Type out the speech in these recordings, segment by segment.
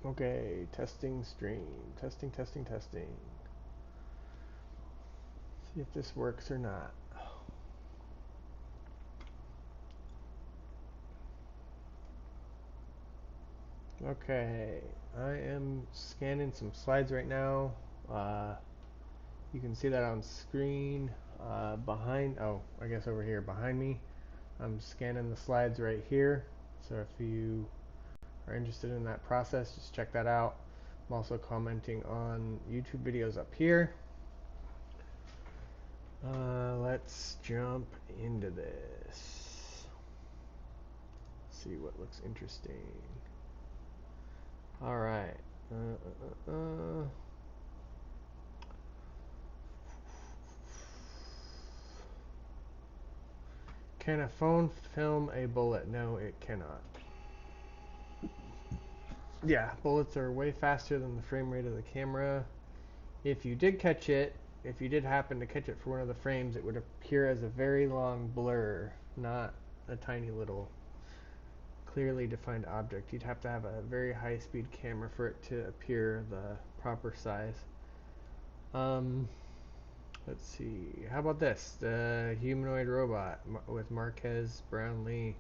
Okay, testing stream. Testing, testing, testing. See if this works or not. Okay, I am scanning some slides right now. You can see that on screen. I guess over here behind me. I'm scanning the slides right here. So if you are interested in that process, just check that out. I'm also commenting on YouTube videos up here. Let's jump into this. See what looks interesting. All right. Can a phone film a bullet? No, it cannot. Yeah, bullets are way faster than the frame rate of the camera. If you did catch it, if you did happen to catch it for one of the frames, it would appear as a very long blur, not a tiny little clearly defined object. You'd have to have a very high speed camera for it to appear the proper size. Let's see. How about this? The humanoid robot with Marquez Brownlee.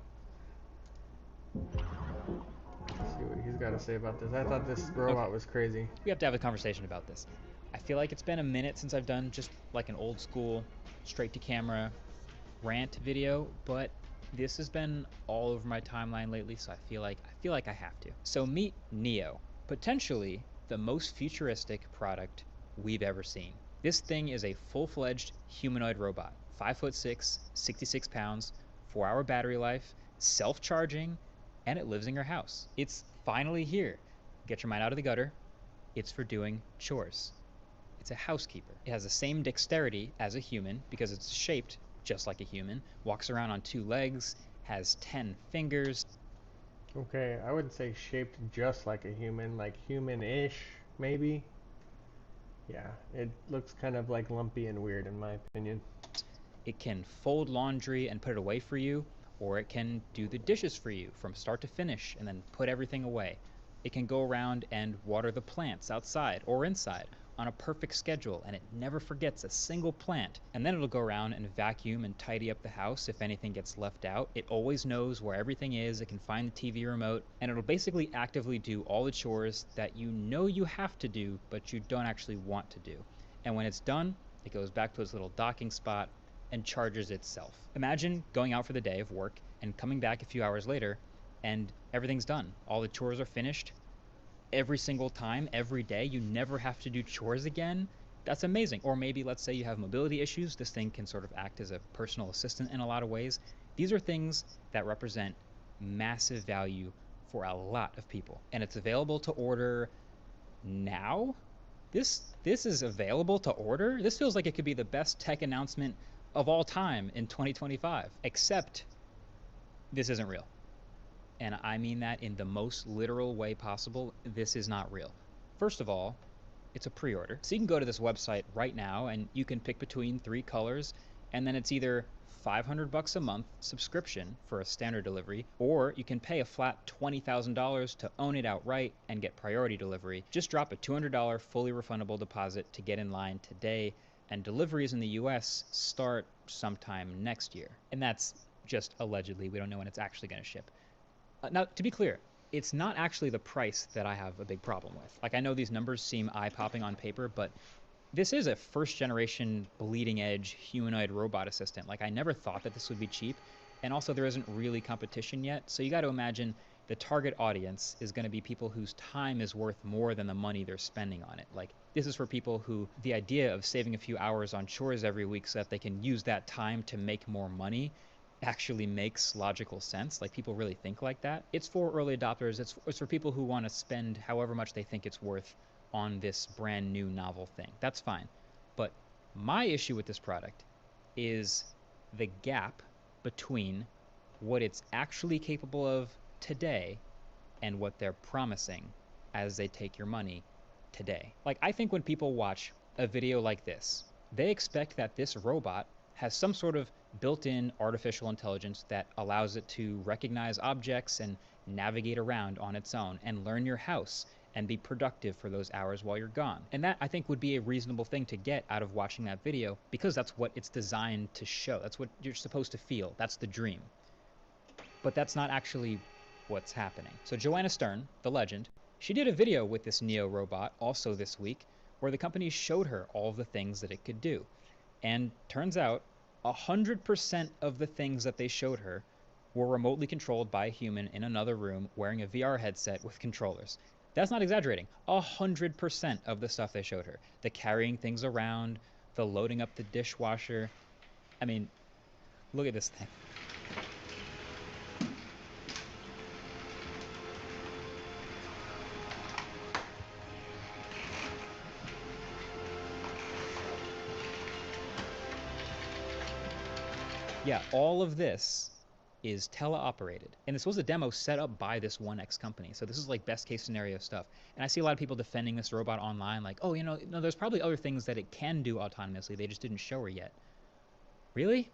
Let's see what he's got to say about this. I thought this robot was crazy. We have to have a conversation about this. I feel like it's been a minute since I've done just like an old school, straight to camera rant video, but this has been all over my timeline lately, so I feel like I have to. So meet Neo, potentially the most futuristic product we've ever seen. This thing is a full-fledged humanoid robot, 5'6", 66 pounds, 4-hour battery life, self-charging, and it lives in your house. It's finally here. Get your mind out of the gutter. It's for doing chores. It's a housekeeper. It has the same dexterity as a human because it's shaped just like a human, walks around on 2 legs, has 10 fingers. Okay, I wouldn't say shaped just like a human, like human-ish, maybe. Yeah, it looks kind of like lumpy and weird in my opinion. It can fold laundry and put it away for you, or it can do the dishes for you from start to finish and then put everything away. It can go around and water the plants outside or inside on a perfect schedule, and it never forgets a single plant. And then it'll go around and vacuum and tidy up the house if anything gets left out. It always knows where everything is. It can find the TV remote, and it'll basically actively do all the chores that you know you have to do, but you don't actually want to do. And when it's done, it goes back to its little docking spot and charges itself. Imagine going out for the day of work and coming back a few hours later and everything's done. All the chores are finished. Every single time, every day, you never have to do chores again. That's amazing. Or maybe let's say you have mobility issues. This thing can sort of act as a personal assistant in a lot of ways. These are things that represent massive value for a lot of people. And it's available to order now. This is available to order. This feels like it could be the best tech announcement of all time in 2025, except this isn't real. And I mean that in the most literal way possible. This is not real. First of all, it's a pre-order. So you can go to this website right now and you can pick between 3 colors, and then it's either $500 a month subscription for a standard delivery, or you can pay a flat $20,000 to own it outright and get priority delivery. Just drop a $200 fully refundable deposit to get in line today, and deliveries in the US start sometime next year. And that's just allegedly. We don't know when it's actually going to ship. Now, to be clear, it's not actually the price that I have a big problem with. Like, I know these numbers seem eye-popping on paper, but this is a first-generation bleeding-edge humanoid robot assistant. Like, I never thought that this would be cheap, and also there isn't really competition yet, so you got to imagine the target audience is going to be people whose time is worth more than the money they're spending on it. Like, this is for people who the idea of saving a few hours on chores every week so that they can use that time to make more money actually makes logical sense. Like, people really think like that. It's for early adopters. It's for people who want to spend however much they think it's worth on this brand new novel thing. That's fine. But my issue with this product is the gap between what it's actually capable of today and what they're promising as they take your money today. Like, I think when people watch a video like this, they expect that this robot has some sort of built-in artificial intelligence that allows it to recognize objects and navigate around on its own and learn your house and be productive for those hours while you're gone. And that, I think, would be a reasonable thing to get out of watching that video, because that's what it's designed to show. That's what you're supposed to feel. That's the dream. But that's not actually what's happening. So Joanna Stern, the legend, she did a video with this Neo robot also this week, where the company showed her all the things that it could do. And turns out 100% of the things that they showed her were remotely controlled by a human in another room wearing a VR headset with controllers. That's not exaggerating. 100% of the stuff they showed her. The carrying things around, the loading up the dishwasher. I mean, look at this thing. Yeah, all of this is teleoperated. And this was a demo set up by this 1X company. So this is like best case scenario stuff. And I see a lot of people defending this robot online like, oh, no, there's probably other things that it can do autonomously. They just didn't show her yet. Really?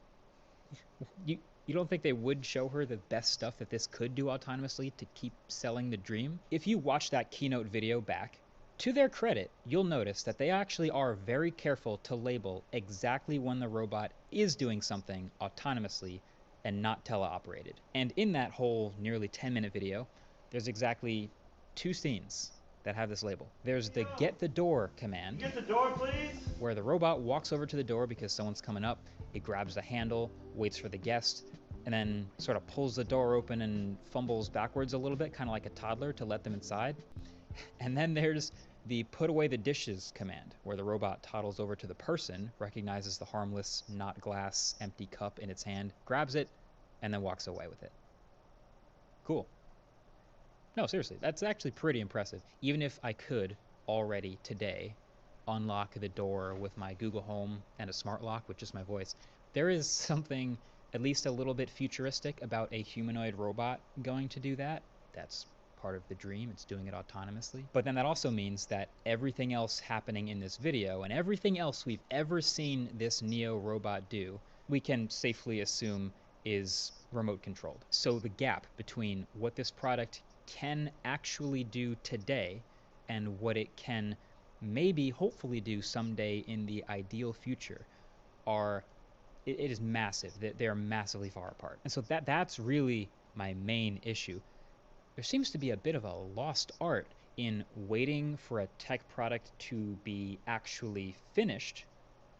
You don't think they would show her the best stuff that this could do autonomously to keep selling the dream? If you watch that keynote video back, to their credit, you'll notice that they actually are very careful to label exactly when the robot is doing something autonomously and not teleoperated. And in that whole nearly 10-minute video, there's exactly 2 scenes that have this label. There's the get the door command. Get the door, please. Where the robot walks over to the door because someone's coming up. It grabs the handle, waits for the guest, and then sort of pulls the door open and fumbles backwards a little bit, kind of like a toddler, to let them inside. And then there's the put away the dishes command, where the robot toddles over to the person, recognizes the harmless, not glass, empty cup in its hand, grabs it, and then walks away with it. Cool. No, seriously, that's actually pretty impressive. Even if I could already today unlock the door with my Google Home and a smart lock with just my voice, there is something at least a little bit futuristic about a humanoid robot going to do that. That's part of the dream. It's doing it autonomously. But then that also means that everything else happening in this video and everything else we've ever seen this Neo robot do, we can safely assume is remote controlled. So the gap between what this product can actually do today and what it can maybe hopefully do someday in the ideal future it is massive. They're massively far apart. And so that's really my main issue. There seems to be a bit of a lost art in waiting for a tech product to be actually finished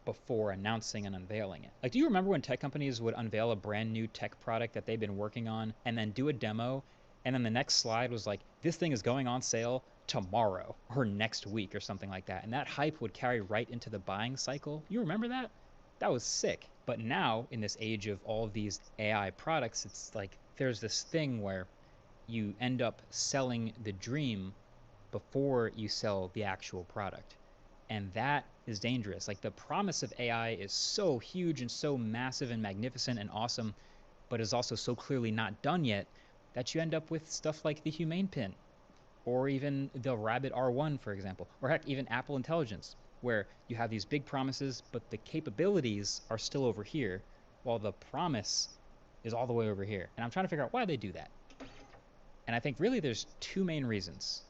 before announcing and unveiling it. Like, do you remember when tech companies would unveil a brand new tech product that they've been working on and then do a demo, and then the next slide was like, this thing is going on sale tomorrow or next week or something like that. And that hype would carry right into the buying cycle. You remember that? That was sick. But now, in this age of all of these AI products, it's like there's this thing where you end up selling the dream before you sell the actual product. And that is dangerous. Like, the promise of AI is so huge and so massive and magnificent and awesome, but is also so clearly not done yet that you end up with stuff like the Humane Pin, or even the Rabbit R1, for example, or heck, even Apple Intelligence, where you have these big promises, but the capabilities are still over here, while the promise is all the way over here. And I'm trying to figure out why they do that. And I think really there's 2 main reasons.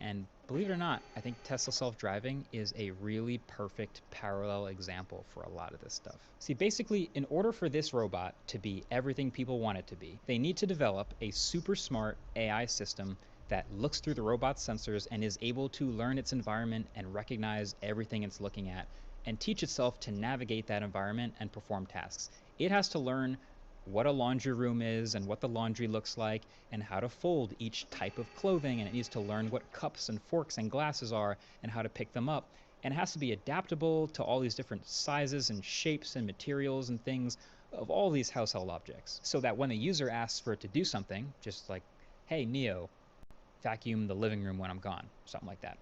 And believe it or not, I think Tesla self-driving is a really perfect parallel example for a lot of this stuff. See, basically, in order for this robot to be everything people want it to be, they need to develop a super smart AI system that looks through the robot's sensors and is able to learn its environment and recognize everything it's looking at and teach itself to navigate that environment and perform tasks. It has to learn what a laundry room is and what the laundry looks like and how to fold each type of clothing, and it needs to learn what cups and forks and glasses are and how to pick them up, and it has to be adaptable to all these different sizes and shapes and materials and things of all these household objects, so that when the user asks for it to do something, just like, hey Neo, vacuum the living room when I'm gone, something like that,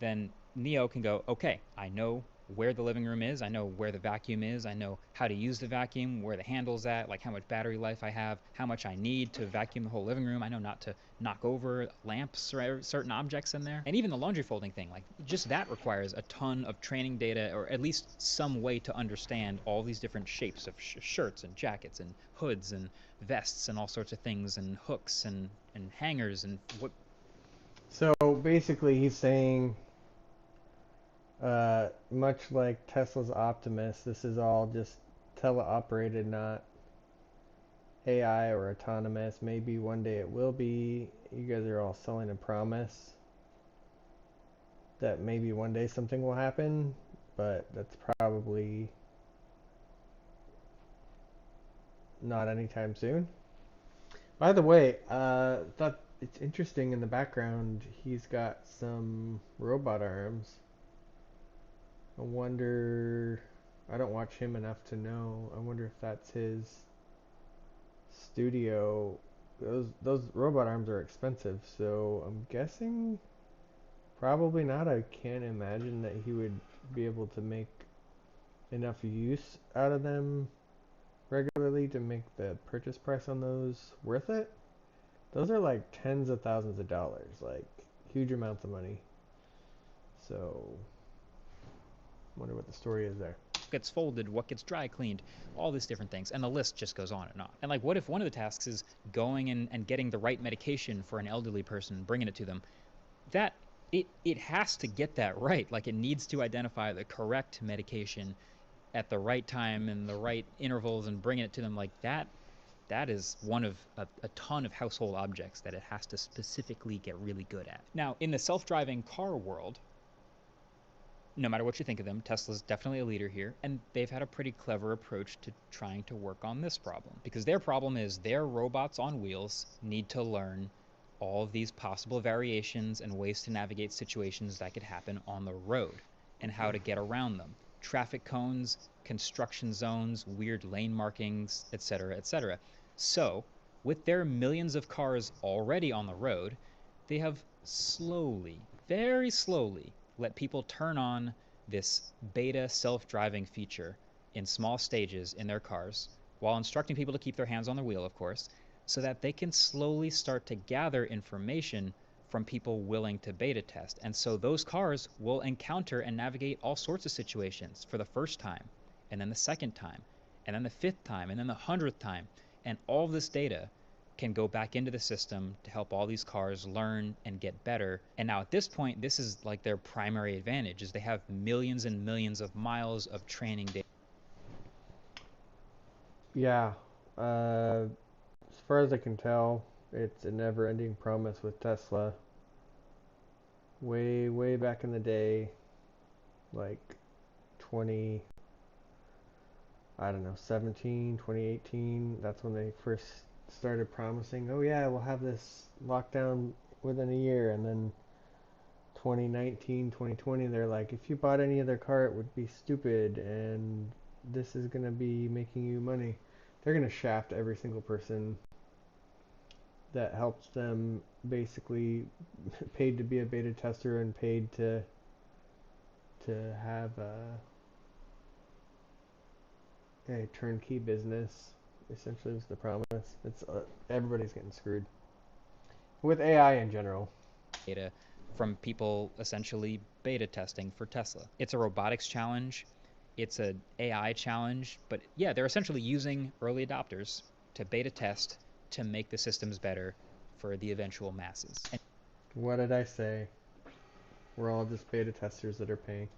then Neo can go, okay, I know where the living room is, I know where the vacuum is, I know how to use the vacuum, where the handle's at, like how much battery life I have, how much I need to vacuum the whole living room, I know not to knock over lamps or certain objects in there. And even the laundry folding thing, like just that requires a ton of training data, or at least some way to understand all these different shapes of shirts and jackets and hoods and vests and all sorts of things and hooks and hangers and what. So basically, he's saying, much like Tesla's Optimus, this is all just teleoperated, not AI or autonomous. Maybe one day it will be. You guys are all selling a promise that maybe one day something will happen, but that's probably not anytime soon. By the way, thought it's interesting in the background. He's got some robot arms. I wonder. I don't watch him enough to know. I wonder if that's his studio. Those robot arms are expensive, so I'm guessing probably not. I can't imagine that he would be able to make enough use out of them regularly to make the purchase price on those worth it. Those are like tens of thousands of dollars, like huge amounts of money. So, wonder what the story is there. Gets folded, what gets dry cleaned, all these different things, and the list just goes on and on. And like, what if one of the tasks is going and getting the right medication for an elderly person, bringing it to them? That it has to get that right. Like, it needs to identify the correct medication at the right time and the right intervals and bringing it to them. Like, that is one of a ton of household objects that it has to specifically get really good at. Now, in the self-driving car world, no matter what you think of them, Tesla's definitely a leader here, and they've had a pretty clever approach to trying to work on this problem. Because their problem is their robots on wheels need to learn all of these possible variations and ways to navigate situations that could happen on the road and how to get around them. Traffic cones, construction zones, weird lane markings, etc., etc. So, with their millions of cars already on the road, they have slowly, very slowly, let people turn on this beta self-driving feature in small stages in their cars, while instructing people to keep their hands on the wheel, of course, so that they can slowly start to gather information from people willing to beta test. And so those cars will encounter and navigate all sorts of situations for the first time, and then the second time, and then the fifth time, and then the 100th time. And all of this data can go back into the system to help all these cars learn and get better. And now at this point, this is like their primary advantage, is they have millions and millions of miles of training data. Yeah, as far as I can tell, it's a never-ending promise with Tesla. Way, way back in the day, like 20, I don't know, 17, 2018, that's when they first started promising, oh yeah, we'll have this lockdown within a year. And then 2019, 2020, they're like, if you bought any other car, it would be stupid, and this is going to be making you money. They're going to shaft every single person that helps them, basically paid to be a beta tester and paid to have a turnkey business. Essentially, was the promise. It's everybody's getting screwed with AI in general. Data from people essentially beta testing for Tesla. It's a robotics challenge. It's an AI challenge. But yeah, they're essentially using early adopters to beta test to make the systems better for the eventual masses. And what did I say? We're all just beta testers that are paying.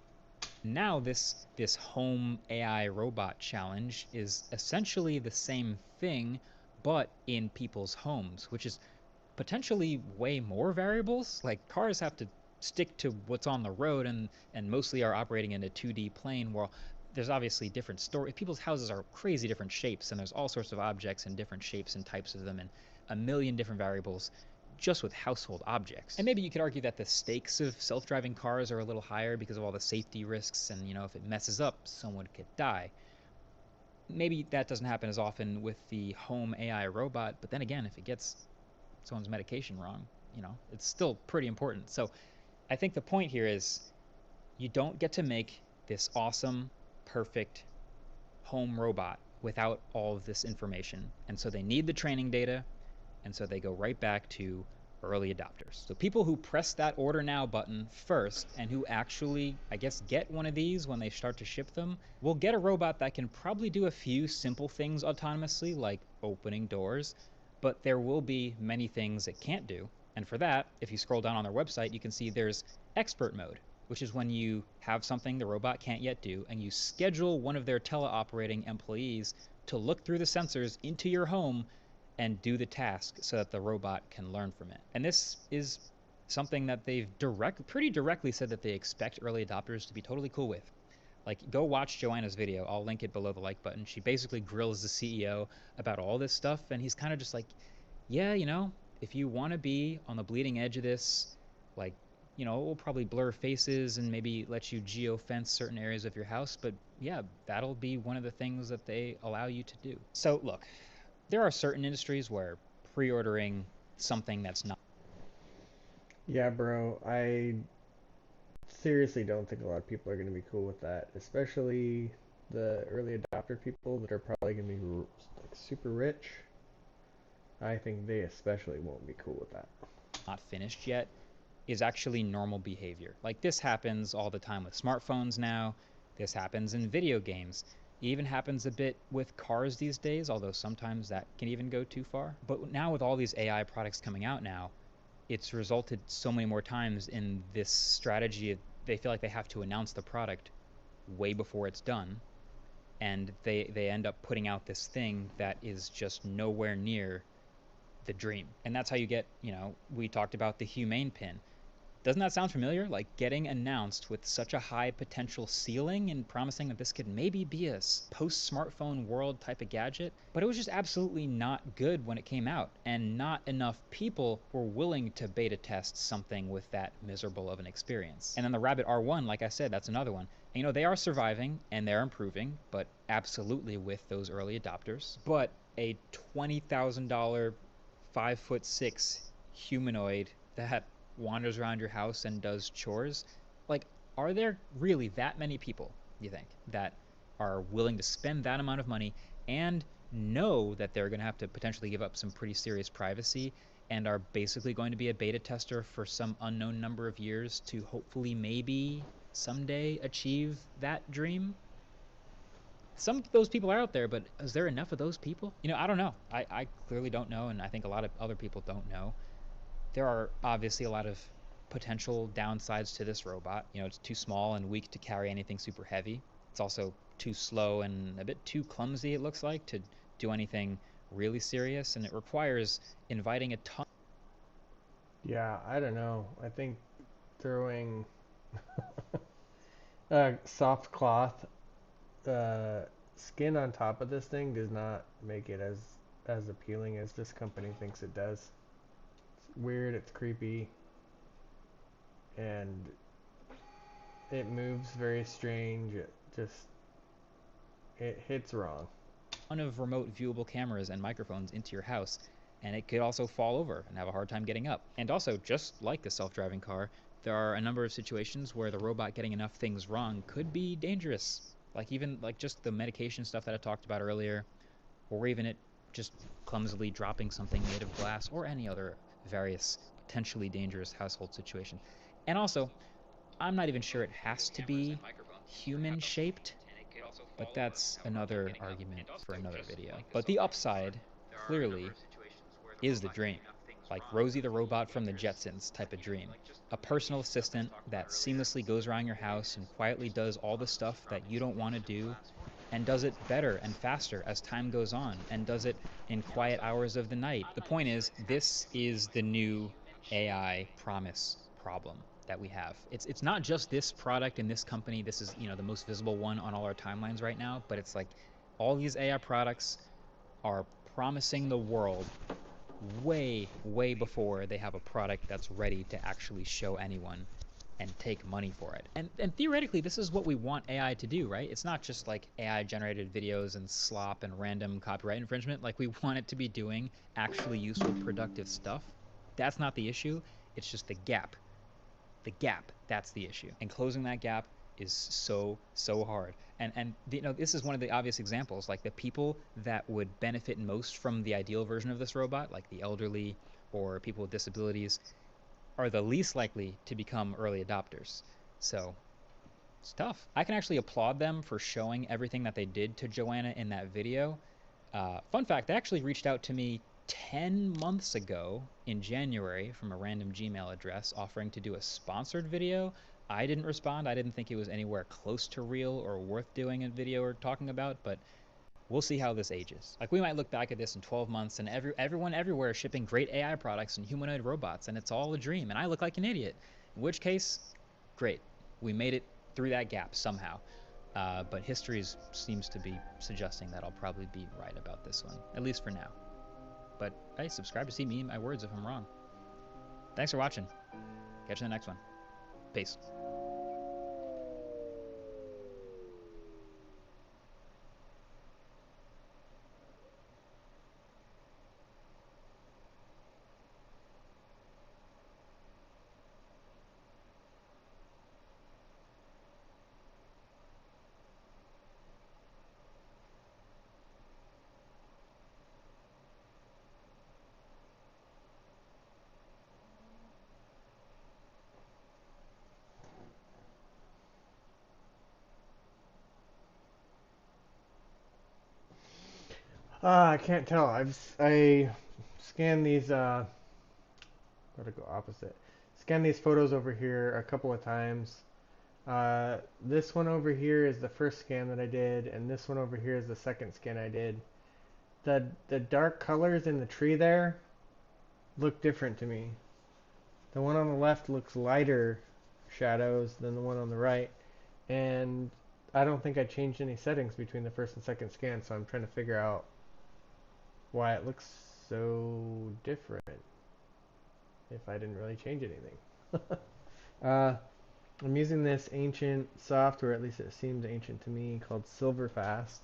now this home AI robot challenge is essentially the same thing, but in people's homes, which is potentially way more variables. Like, cars have to stick to what's on the road and mostly are operating in a 2D plane, where there's obviously different stories. People's houses are crazy different shapes, and there's all sorts of objects and different shapes and types of them, and a million different variables just with household objects. And maybe you could argue that the stakes of self-driving cars are a little higher because of all the safety risks, and if it messes up, someone could die. Maybe that doesn't happen as often with the home AI robot, but then again, if it gets someone's medication wrong, it's still pretty important. So I think the point here is, you don't get to make this awesome, perfect home robot without all of this information. And so they need the training data, and so they go right back to early adopters. So people who press that order now button first, and who actually, I guess, get one of these when they start to ship them, will get a robot that can probably do a few simple things autonomously, like opening doors, but there will be many things it can't do. And for that, if you scroll down on their website, you can see there's expert mode, which is when you have something the robot can't yet do, and you schedule one of their teleoperating employees to look through the sensors into your home and do the task so that the robot can learn from it. And this is something that they've pretty directly said that they expect early adopters to be totally cool with. Like, go watch Joanna's video. I'll link it below the like button. She basically grills the CEO about all this stuff, and he's kind of just like, yeah, if you want to be on the bleeding edge of this, like, we'll probably blur faces and maybe let you geo-fence certain areas of your house, but yeah, that'll be one of the things that they allow you to do. So look, there are certain industries where pre-ordering something that's not. Yeah, bro, I seriously don't think a lot of people are going to be cool with that, especially the early adopter people that are probably going to be like super rich. I think they especially won't be cool with that. Not finished yet is actually normal behavior. Like, this happens all the time with smartphones now. This happens in video games. It even happens a bit with cars these days, although sometimes that can even go too far. But now with all these AI products coming out now, it's resulted so many more times in this strategy of they feel like they have to announce the product way before it's done, and they end up putting out this thing that is just nowhere near the dream. And that's how you get, we talked about the humane pin. Doesn't that sound familiar? Like, getting announced with such a high potential ceiling and promising that this could maybe be a post-smartphone world type of gadget. But it was just absolutely not good when it came out, and not enough people were willing to beta test something with that miserable of an experience. And then the Rabbit R1, like I said, that's another one. And, they are surviving and they're improving, but absolutely with those early adopters. But a $20,000 5'6" humanoid that wanders around your house and does chores, like, are there really that many people, you think, that are willing to spend that amount of money and know that they're going to have to potentially give up some pretty serious privacy and are basically going to be a beta tester for some unknown number of years to hopefully maybe someday achieve that dream? Some of those people are out there, but is there enough of those people? I don't know. I clearly don't know, and I think a lot of other people don't know. There are obviously a lot of potential downsides to this robot. It's too small and weak to carry anything super heavy. It's also too slow and a bit too clumsy, it looks like, to do anything really serious, and it requires inviting a ton. Yeah, I don't know. I think throwing soft cloth skin on top of this thing does not make it as appealing as this company thinks it does. It's weird, it's creepy, and it moves very strange. It hits wrong. Ton of remote viewable cameras and microphones into your house, and it could also fall over and have a hard time getting up. And also, just like the self-driving car, there are a number of situations where the robot getting enough things wrong could be dangerous. Like, even like just the medication stuff that I talked about earlier, or even it just clumsily dropping something made of glass, or any other various potentially dangerous household situation. And also, I'm not even sure it has to be human shaped, but that's another argument for another video. But the upside, clearly, is the dream. Like Rosie the Robot from the Jetsons type of dream. A personal assistant that seamlessly goes around your house and quietly does all the stuff that you don't want to do, and does it better and faster as time goes on, and does it in quiet hours of the night. The point is, this is the new AI promise problem that we have. It's not just this product and this company. This is, the most visible one on all our timelines right now, but it's like all these AI products are promising the world way, way before they have a product that's ready to actually show anyone and take money for it. And theoretically, this is what we want AI to do, right? It's not just like AI generated videos and slop and random copyright infringement. Like, we want it to be doing actually useful, productive stuff. That's not the issue. It's just the gap. The gap, that's the issue. And closing that gap is so hard. And this is one of the obvious examples. Like, the people that would benefit most from the ideal version of this robot, like the elderly or people with disabilities, are the least likely to become early adopters. So it's tough. I can actually applaud them for showing everything that they did to Joanna in that video. Fun fact, they actually reached out to me 10 months ago in January from a random Gmail address offering to do a sponsored video. I didn't respond. I didn't think it was anywhere close to real or worth doing a video or talking about, but we'll see how this ages. Like, we might look back at this in 12 months and everyone everywhere is shipping great AI products and humanoid robots, and it's all a dream, and I look like an idiot. In which case, great. We made it through that gap somehow. But history seems to be suggesting that I'll probably be right about this one, at least for now. But hey, subscribe to see me eat my words if I'm wrong. Thanks for watching. Catch you in the next one. Peace. I can't tell. I scanned these. Gotta go opposite. Scanned these photos over here a couple of times. This one over here is the first scan that I did, and this one over here is the second scan I did. The dark colors in the tree there look different to me. The one on the left looks lighter shadows than the one on the right, and I don't think I changed any settings between the first and second scan, so I'm trying to figure out why it looks so different if I didn't really change anything. I'm using this ancient software, at least it seems ancient to me, called Silverfast.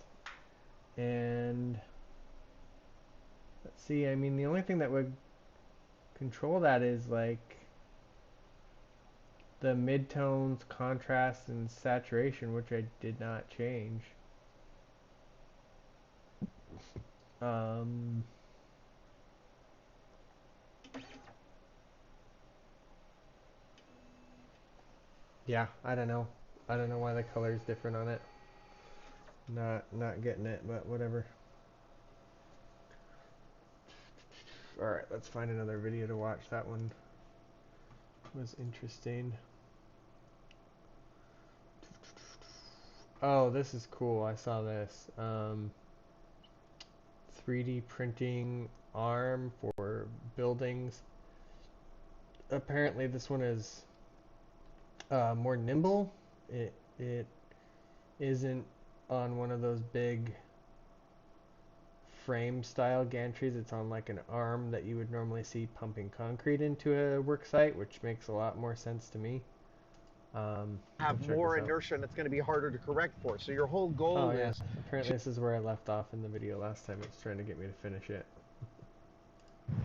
And let's see, I mean, the only thing that would control that is like the midtones, contrast, and saturation, which I did not change. Yeah, I don't know. I don't know why the color is different on it. Not getting it, but whatever. Alright, let's find another video to watch. That one was interesting. Oh, this is cool. I saw this. 3D printing arm for buildings. Apparently this one is more nimble. It isn't on one of those big frame style gantries. It's on like an arm that you would normally see pumping concrete into a work site, which makes a lot more sense to me. Have more inertia and it's going to be harder to correct for. So your whole goal is... Apparently this is where I left off in the video last time. It's trying to get me to finish it.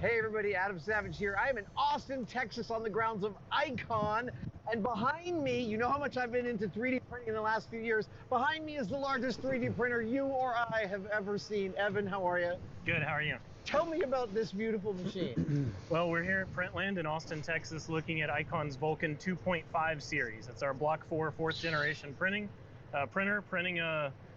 Hey everybody, Adam Savage here. I'm in Austin, Texas on the grounds of Icon. And behind me, you know how much I've been into 3D printing in the last few years. Behind me is the largest 3D printer you or I have ever seen. Evan, how are you? Good, how are you? Tell me about this beautiful machine. Well, we're here at Printland in Austin, Texas, looking at Icon's Vulcan 2.5 series. It's our Block 4 fourth generation printer, printing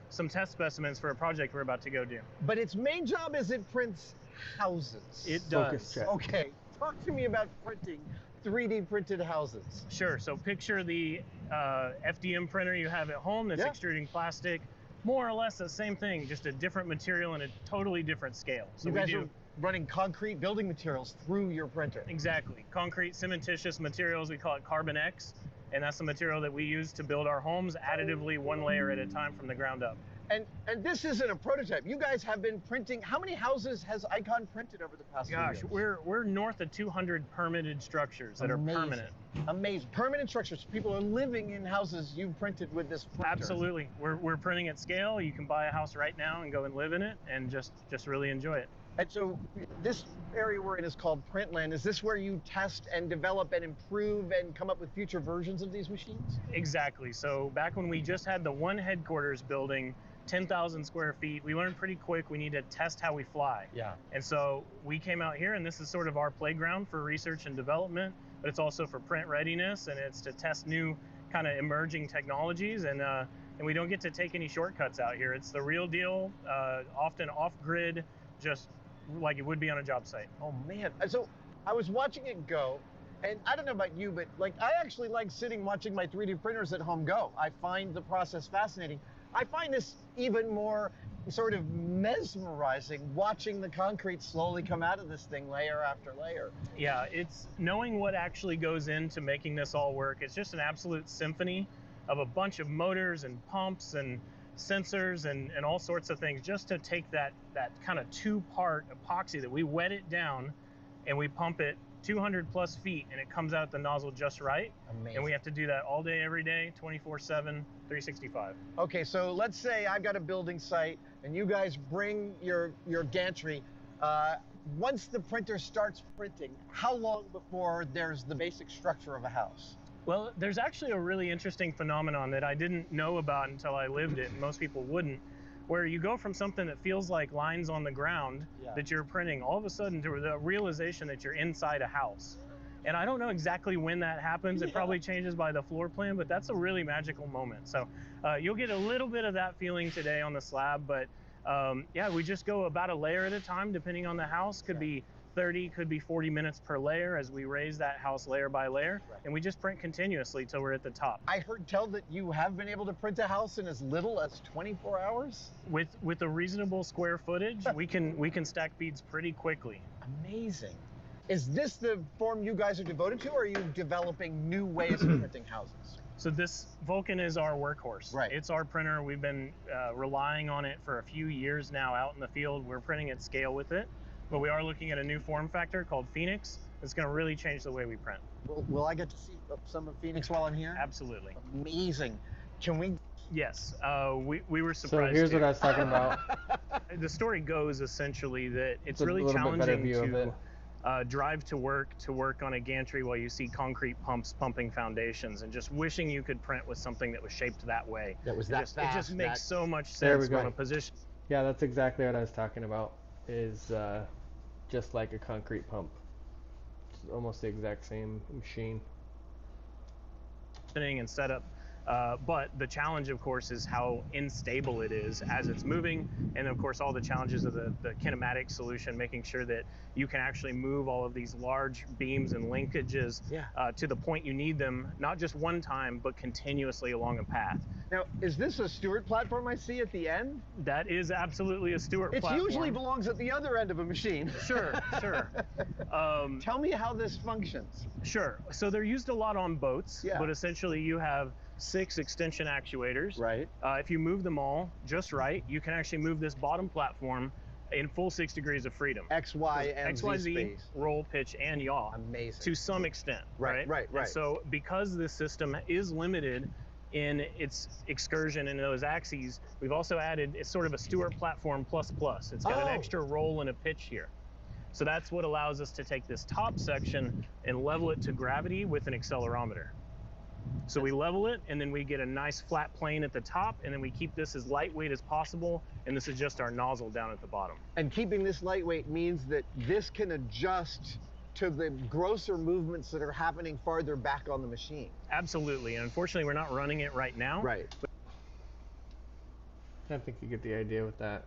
some test specimens for a project we're about to go do. But its main job is it prints houses. It does. Okay, talk to me about printing 3D printed houses. Sure, so picture the FDM printer you have at home that's extruding plastic. More or less the same thing, just a different material and a totally different scale. So you guys are running concrete building materials through your printer. Exactly. Concrete cementitious materials, we call it Carbon X, and that's the material that we use to build our homes additively, one layer at a time from the ground up. And this isn't a prototype. You guys have been printing. How many houses has Icon printed over the past few years? We're north of 200 permitted structures that are permanent. Amazing. Permanent structures. People are living in houses you've printed with this printer. Absolutely. We're printing at scale. You can buy a house right now and go and live in it and just really enjoy it. And so this area we're in is called Printland. Is this where you test and develop and improve and come up with future versions of these machines? Exactly. So back when we just had the one headquarters building, 10,000 square feet, we learned pretty quick we need to test how we fly. Yeah. And so we came out here, and this is sort of our playground for research and development, but it's also for print readiness, and it's to test new kind of emerging technologies, and we don't get to take any shortcuts out here. It's the real deal, often off-grid, just like it would be on a job site. Oh man. So I was watching it go, and I don't know about you, but like I actually like sitting watching my 3D printers at home go. I find the process fascinating. I find this even more sort of mesmerizing, watching the concrete slowly come out of this thing layer after layer. Yeah, it's knowing what actually goes into making this all work. It's just an absolute symphony of a bunch of motors and pumps and sensors and all sorts of things just to take that kind of two-part epoxy that we wet it down and we pump it 200 plus feet and it comes out the nozzle just right. Amazing. And we have to do that all day, every day, 24/7, 365. Okay, so let's say I've got a building site and you guys bring your gantry. Once the printer starts printing, how long before there's the basic structure of a house? Well, there's actually a really interesting phenomenon that I didn't know about until I lived it, and most people wouldn't, where you go from something that feels like lines on the ground that you're printing all of a sudden to the realization that you're inside a house. And I don't know exactly when that happens. It probably changes by the floor plan, but that's a really magical moment. So you'll get a little bit of that feeling today on the slab, but yeah, we just go about a layer at a time, depending on the house. Could be 30, could be 40 minutes per layer as we raise that house layer by layer, and we just print continuously till we're at the top. I heard tell that you have been able to print a house in as little as 24 hours? With a reasonable square footage, we can stack beads pretty quickly. Amazing. Is this the form you guys are devoted to, or are you developing new ways of printing houses? So this Vulcan is our workhorse. Right. It's our printer. We've been relying on it for a few years now out in the field. We're printing at scale with it, but we are looking at a new form factor called Phoenix. It's going to really change the way we print. Will I get to see some of Phoenix while I'm here? Absolutely. Amazing. Can we? Yes. We were surprised. So here's too. what I was talking about. The story goes essentially that it's A really little bit better challenging view of it. to drive to work on a gantry while you see concrete pumps pumping foundations, and just wishing you could print with something that was shaped that way. That was It that just, fast. It just makes so much There we sense from go. a position. Yeah, that's exactly what I was talking about. Is just like a concrete pump. It's almost the exact same machine. And setup. But the challenge, of course, is how unstable it is as it's moving, and of course all the challenges of the kinematic solution, making sure that you can actually move all of these large beams and linkages to the point you need them, not just one time, but continuously along a path. Now, is this a Stewart platform I see at the end? That is absolutely a Stewart platform. It usually belongs at the other end of a machine. Sure. Tell me how this functions. Sure. So they're used a lot on boats, but essentially you have 6 extension actuators. Right. If you move them all just right, you can actually move this bottom platform in full 6 degrees of freedom. X, Y, and X, Y, Z, space. roll, pitch, and yaw. Amazing. To some extent. Right. And so because this system is limited in its excursion in those axes, we've also added, it's sort of a Stewart platform plus. It's got an extra roll and a pitch here. So that's what allows us to take this top section and level it to gravity with an accelerometer. So we level it, and then we get a nice flat plane at the top, and then we keep this as lightweight as possible, and this is just our nozzle down at the bottom. And keeping this lightweight means that this can adjust to the grosser movements that are happening farther back on the machine. Absolutely, and unfortunately we're not running it right now. Right. I think you get the idea with that.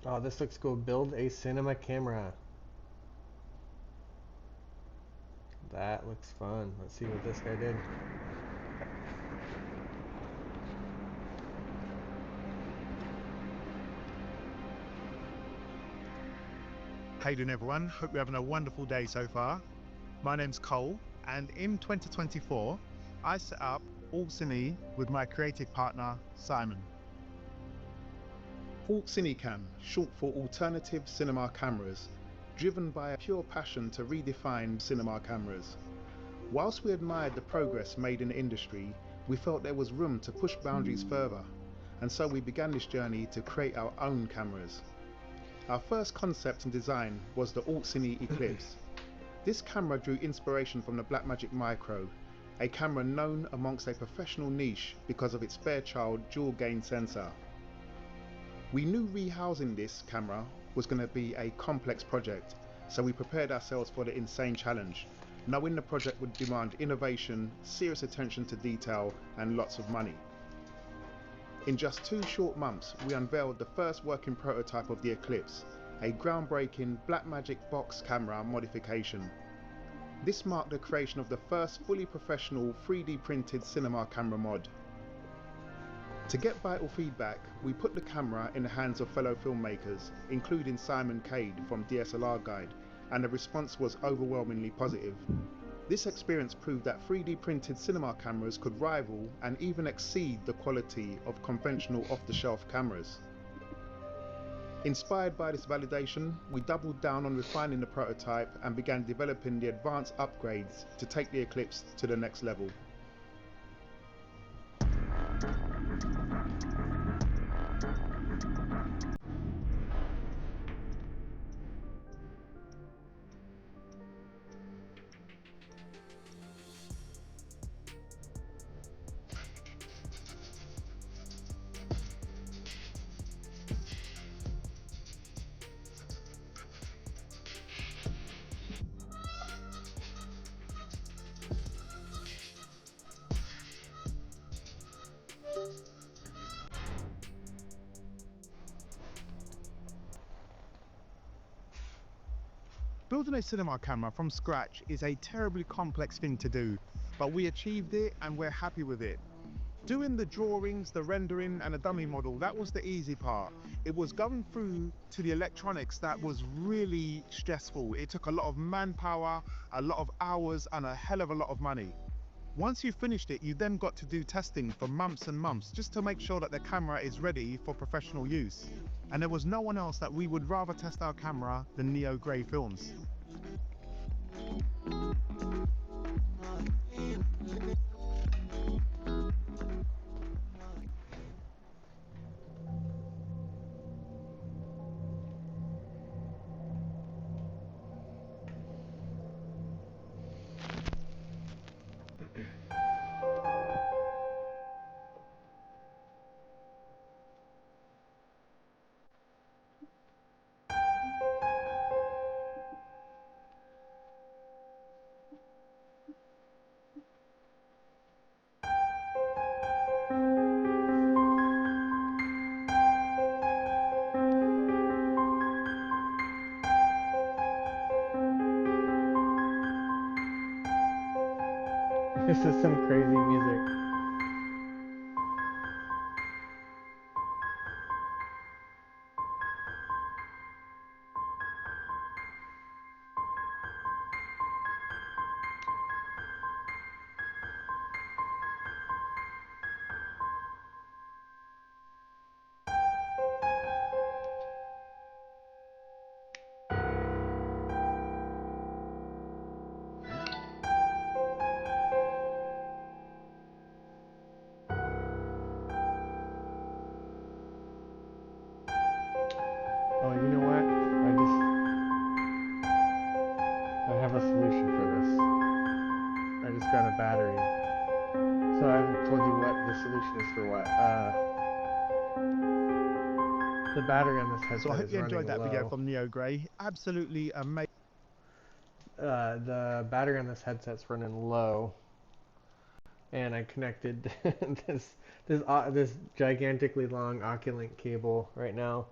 Oh, this looks cool. Build a cinema camera. That looks fun. Let's see what this guy did. How you doing, everyone? Hope you're having a wonderful day so far. My name's Cole, and in 2024, I set up All Cine with my creative partner, Simon. AltCineCam, short for Alternative Cinema Cameras, driven by a pure passion to redefine cinema cameras. Whilst we admired the progress made in the industry, we felt there was room to push boundaries further, and so we began this journey to create our own cameras. Our first concept and design was the AltCine Eclipse. This camera drew inspiration from the Blackmagic Micro, a camera known amongst a professional niche because of its Fairchild dual gain sensor. We knew rehousing this camera was going to be a complex project, so we prepared ourselves for the insane challenge, knowing the project would demand innovation, serious attention to detail, and lots of money. In just 2 short months, we unveiled the first working prototype of the Eclipse, a groundbreaking Blackmagic box camera modification. This marked the creation of the first fully professional 3D printed cinema camera mod. To get vital feedback, we put the camera in the hands of fellow filmmakers, including Simon Cade from DSLR Guide, and the response was overwhelmingly positive. This experience proved that 3D printed cinema cameras could rival and even exceed the quality of conventional off-the-shelf cameras. Inspired by this validation, we doubled down on refining the prototype and began developing the advanced upgrades to take the Eclipse to the next level. Building a cinema camera from scratch is a terribly complex thing to do, but we achieved it and we're happy with it. Doing the drawings, the rendering and the dummy model, that was the easy part. It was going through to the electronics that was really stressful. It took a lot of manpower, a lot of hours and a hell of a lot of money. Once you finished it, you then got to do testing for months and months just to make sure that the camera is ready for professional use. And there was no one else that we would rather test our camera than Neo Grey Films. This is some crazy music. Oh, you know what? I have a solution for this. I just got a battery. So I haven't told you what the solution is for what. The battery on this headset So I hope is you running enjoyed that low. video from Neo Grey. Absolutely amazing. The battery on this headset's running low, and I connected this gigantically long Oculink cable right now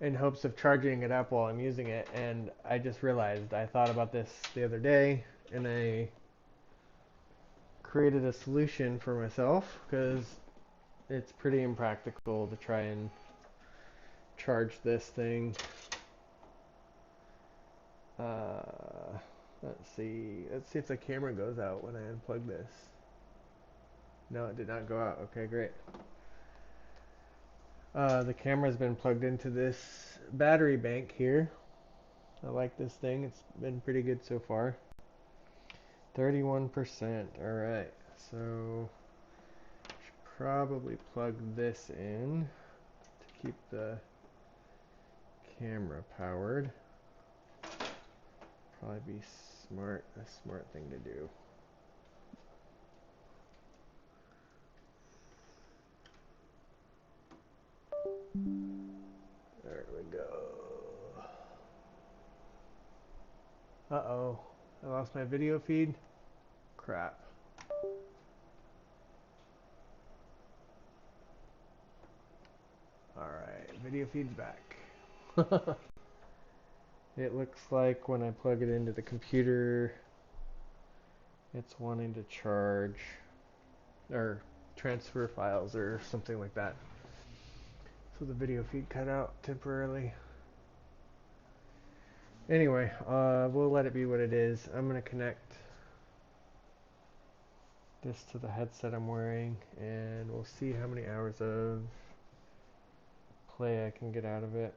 in hopes of charging it up while I'm using it. And I just realized I thought about this the other day, and I created a solution for myself because it's pretty impractical to try and charge this thing. Let's see if the camera goes out when I unplug this. No, it did not go out. Okay, great. The camera's been plugged into this battery bank here. I like this thing. It's been pretty good so far. 31%. Alright, so should probably plug this in to keep the camera powered. Probably be a smart thing to do. There we go. Uh-oh, I lost my video feed. Crap. Alright, video feed's back. It looks like when I plug it into the computer, it's wanting to charge or transfer files or something like that. So the video feed cut out temporarily. Anyway, we'll let it be what it is. I'm going to connect this to the headset I'm wearing, and we'll see how many hours of play I can get out of it.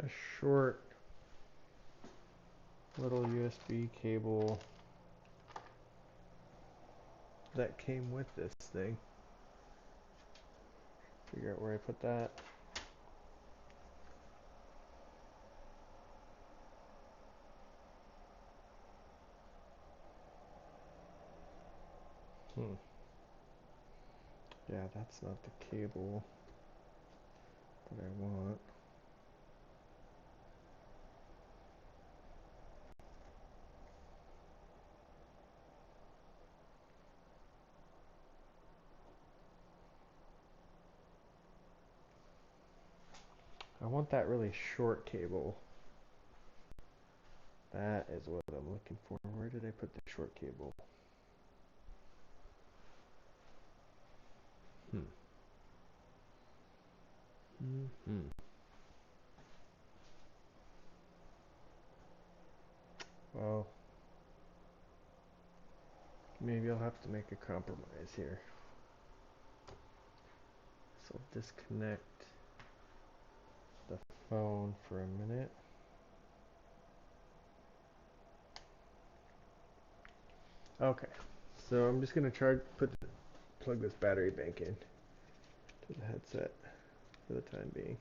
A short little USB cable that came with this thing. Figure out where I put that. Yeah, that's not the cable that I want. I want that really short cable. That is what I'm looking for. Where did I put the short cable? Well, maybe I'll have to make a compromise here. So I'll disconnect the phone for a minute. Okay, so I'm just gonna plug this battery bank in to the headset for the time being.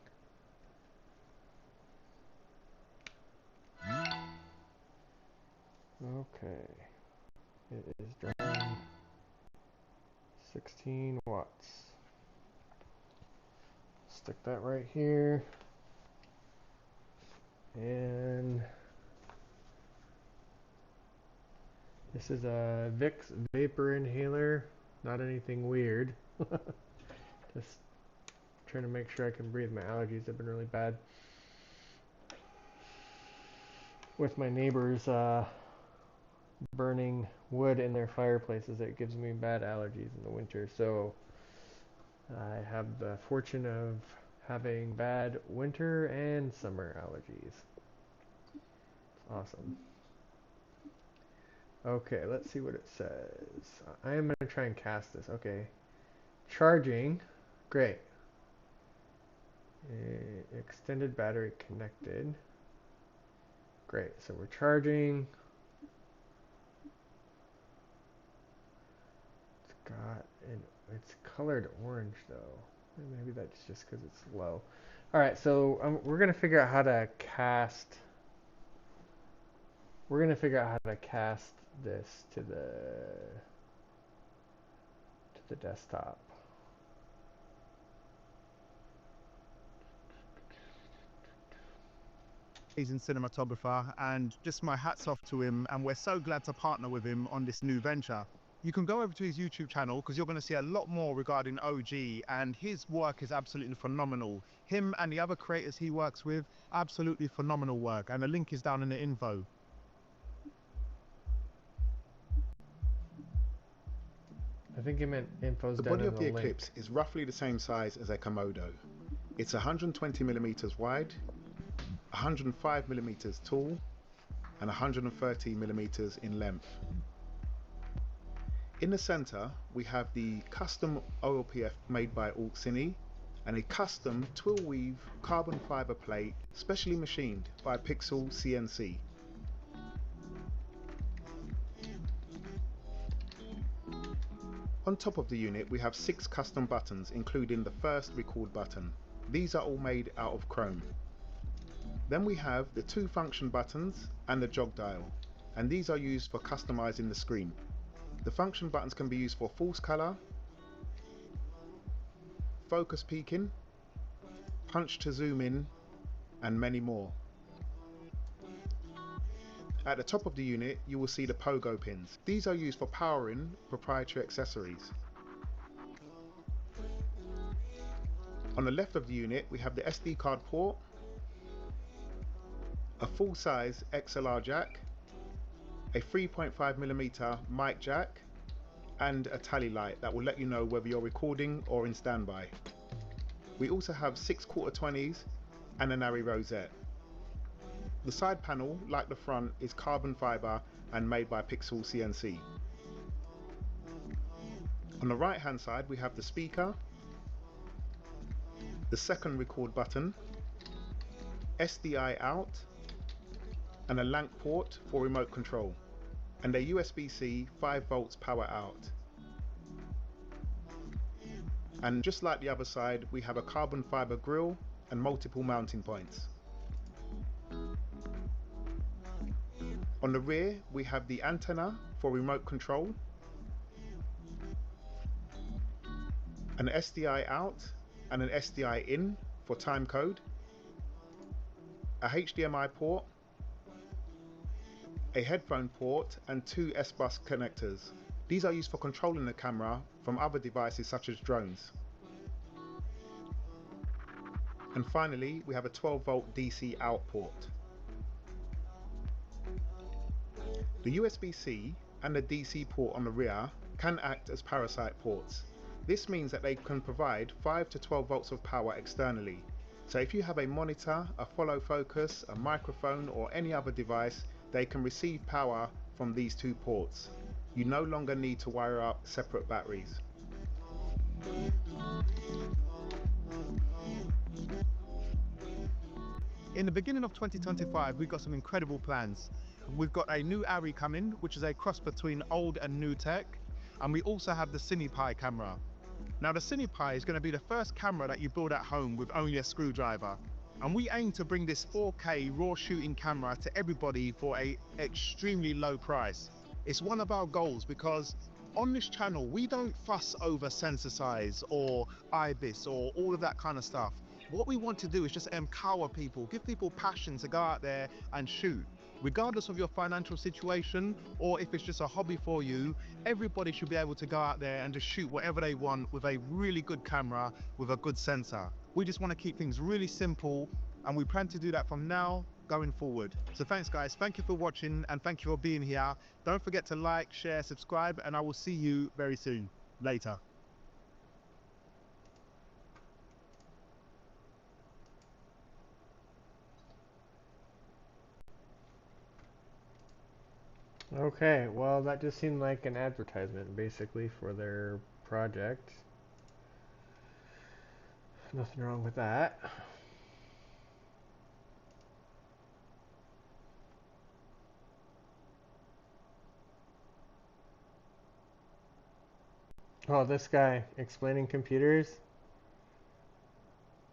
Okay, it is drawing 16 watts. Stick that right here, and this is a Vicks vapor inhaler, not anything weird. Just trying to make sure I can breathe. My allergies have been really bad with my neighbors burning wood in their fireplaces. It gives me bad allergies in the winter, so I have the fortune of having bad winter and summer allergies. It's awesome. Okay, let's see what it says. I am going to try and cast this. Okay. Charging. Great. Extended battery connected. Great. So we're charging. It's colored orange though. Maybe that's just because it's low. Alright, so we're going to figure out how to cast. We're going to figure out how to cast this to the desktop. Amazing cinematographer, and just my hats off to him, and we're so glad to partner with him on this new venture. You can go over to his YouTube channel because you're going to see a lot more regarding OG, and his work is absolutely phenomenal. Him and the other creators he works with, absolutely phenomenal work, and the link is down in the info. I think he meant info's The down body in of the the link. Eclipse is roughly the same size as a Komodo. It's 120mm wide, 105mm tall, and 130mm in length. In the center, we have the custom OLPF made by Alt-Cine and a custom twill weave carbon fiber plate specially machined by Pixel CNC. On top of the unit, we have 6 custom buttons, including the first record button. These are all made out of chrome. Then we have the 2 function buttons and the jog dial, and these are used for customizing the screen. The function buttons can be used for false color, focus peaking, punch to zoom in, and many more. At the top of the unit, you will see the pogo pins. These are used for powering proprietary accessories. On the left of the unit, we have the SD card port, a full-size XLR jack, a 3.5mm mic jack, and a tally light that will let you know whether you're recording or in standby. We also have 6 quarter-20s and an ARRI rosette. The side panel, like the front, is carbon fiber and made by Pixel CNC. On the right hand side, we have the speaker, the second record button, SDI out, and a LANC port for remote control, and a USB-C 5 volts power out. And just like the other side, we have a carbon fiber grille and multiple mounting points. On the rear, we have the antenna for remote control, an SDI out and an SDI in for timecode, a HDMI port, a headphone port, and 2 S-Bus connectors. These are used for controlling the camera from other devices such as drones. And finally, we have a 12-volt DC out port. The USB-C and the DC port on the rear can act as parasite ports. This means that they can provide 5 to 12 volts of power externally. So if you have a monitor, a follow focus, a microphone, or any other device, they can receive power from these 2 ports. You no longer need to wire up separate batteries. In the beginning of 2025, we've got some incredible plans. We've got a new ARRI coming, which is a cross between old and new tech. And we also have the CinePi camera. Now the CinePi is going to be the first camera that you build at home with only a screwdriver. And we aim to bring this 4K raw shooting camera to everybody for an extremely low price. It's one of our goals because on this channel, we don't fuss over sensor size or IBIS or all of that kind of stuff. What we want to do is just empower people, give people passion to go out there and shoot. Regardless of your financial situation or if it's just a hobby for you, everybody should be able to go out there and just shoot whatever they want with a really good camera with a good sensor. We just want to keep things really simple, and we plan to do that from now going forward. So thanks guys, thank you for watching and thank you for being here. Don't forget to like, share, subscribe, and I will see you very soon. Later. Okay, well that just seemed like an advertisement basically for their project. Nothing wrong with that. Oh, this guy explaining computers.